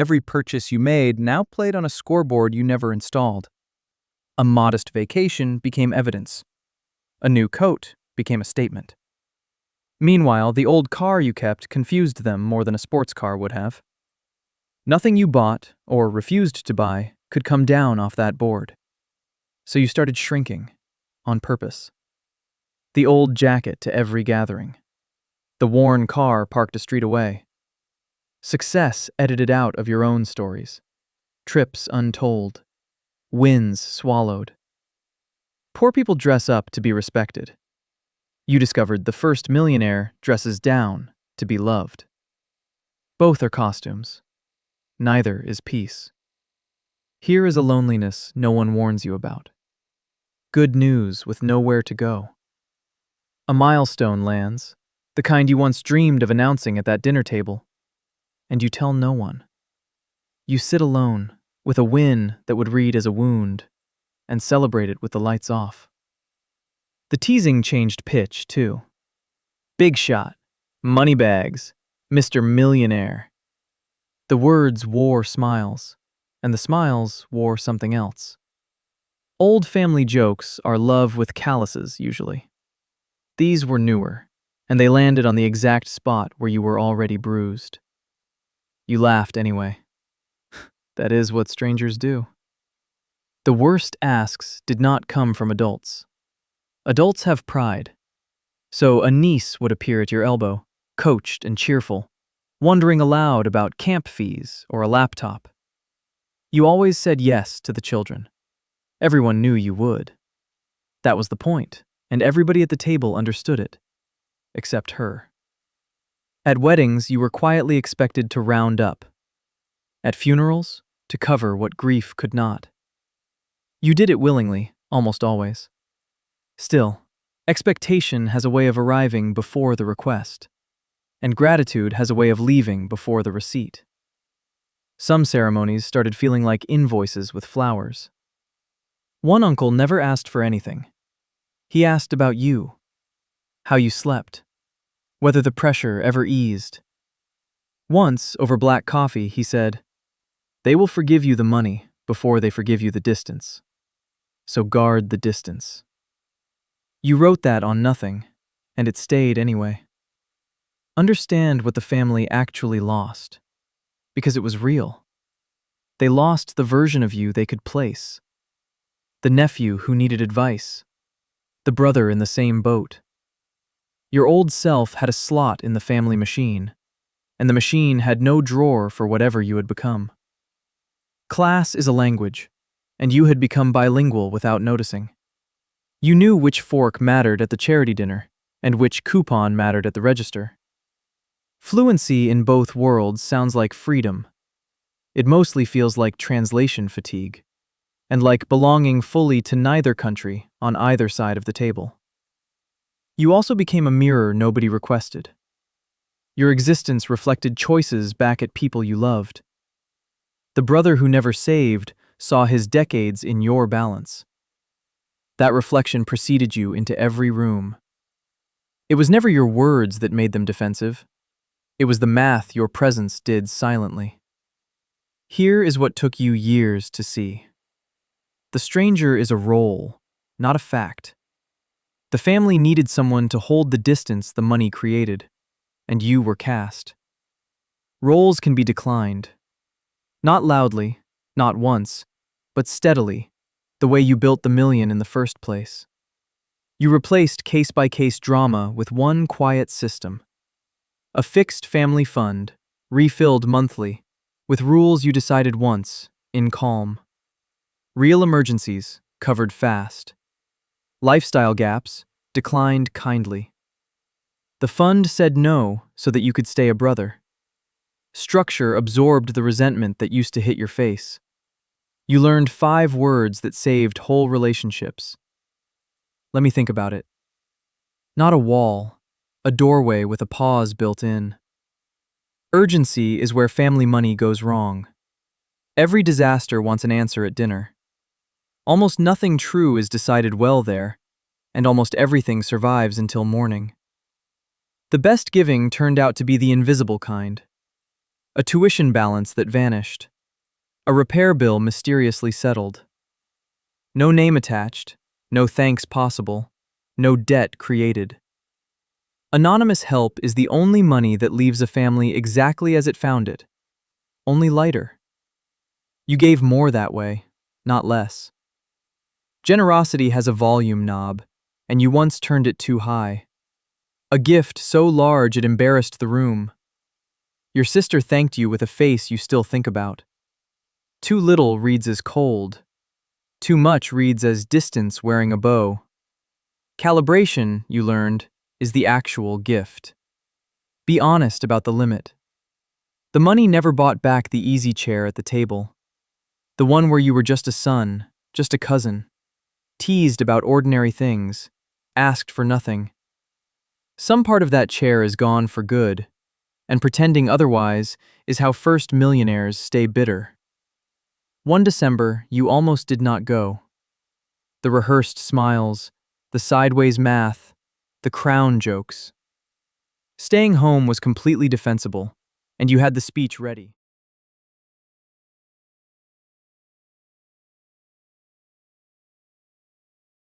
Every purchase you made now played on a scoreboard you never installed. A modest vacation became evidence. A new coat became a statement. Meanwhile, the old car you kept confused them more than a sports car would have. Nothing you bought, or refused to buy, could come down off that board. So you started shrinking, on purpose. The old jacket to every gathering. The worn car parked a street away. Success edited out of your own stories. Trips untold. Wins swallowed. Poor people dress up to be respected. You discovered the first millionaire dresses down to be loved. Both are costumes. Neither is peace. Here is a loneliness no one warns you about. Good news with nowhere to go. A milestone lands, the kind you once dreamed of announcing at that dinner table, and you tell no one. You sit alone, with a win that would read as a wound, and celebrate it with the lights off. The teasing changed pitch, too. Big shot, money bags, Mr. Millionaire. The words wore smiles, and the smiles wore something else. Old family jokes are love with calluses, usually. These were newer, and they landed on the exact spot where you were already bruised. You laughed anyway. That is what strangers do. The worst asks did not come from adults. Adults have pride. So a niece would appear at your elbow, coached and cheerful, wondering aloud about camp fees or a laptop. You always said yes to the children. Everyone knew you would. That was the point, and everybody at the table understood it, except her. At weddings, you were quietly expected to round up. At funerals, to cover what grief could not. You did it willingly, almost always. Still, expectation has a way of arriving before the request, and gratitude has a way of leaving before the receipt. Some ceremonies started feeling like invoices with flowers. One uncle never asked for anything. He asked about you, how you slept, whether the pressure ever eased. Once, over black coffee, he said, "They will forgive you the money before they forgive you the distance. So guard the distance." You wrote that on nothing, and it stayed anyway. Understand what the family actually lost, because it was real. They lost the version of you they could place. The nephew who needed advice. The brother in the same boat. Your old self had a slot in the family machine, and the machine had no drawer for whatever you had become. Class is a language, and you had become bilingual without noticing. You knew which fork mattered at the charity dinner, and which coupon mattered at the register. Fluency in both worlds sounds like freedom. It mostly feels like translation fatigue, and like belonging fully to neither country on either side of the table. You also became a mirror nobody requested. Your existence reflected choices back at people you loved. The brother who never saved saw his decades in your balance. That reflection preceded you into every room. It was never your words that made them defensive. It was the math your presence did silently. Here is what took you years to see. The stranger is a role, not a fact. The family needed someone to hold the distance the money created, and you were cast. Roles can be declined. Not loudly, not once, but steadily, the way you built the million in the first place. You replaced case-by-case drama with one quiet system. A fixed family fund, refilled monthly, with rules you decided once, in calm. Real emergencies, covered fast. Lifestyle gaps, declined kindly. The fund said no so that you could stay a brother. Structure absorbed the resentment that used to hit your face. You learned 5 words that saved whole relationships. Let me think about it. Not a wall, a doorway with a pause built in. Urgency is where family money goes wrong. Every disaster wants an answer at dinner. Almost nothing true is decided well there, and almost everything survives until morning. The best giving turned out to be the invisible kind. A tuition balance that vanished. A repair bill mysteriously settled. No name attached, no thanks possible, no debt created. Anonymous help is the only money that leaves a family exactly as it found it, only lighter. You gave more that way, not less. Generosity has a volume knob, and you once turned it too high. A gift so large it embarrassed the room. Your sister thanked you with a face you still think about. Too little reads as cold. Too much reads as distance wearing a bow. Calibration, you learned, is the actual gift. Be honest about the limit. The money never bought back the easy chair at the table. The one where you were just a son, just a cousin, teased about ordinary things, asked for nothing. Some part of that chair is gone for good, and pretending otherwise is how first millionaires stay bitter. One December, you almost did not go. The rehearsed smiles, the sideways math, the crown jokes. Staying home was completely defensible, and you had the speech ready.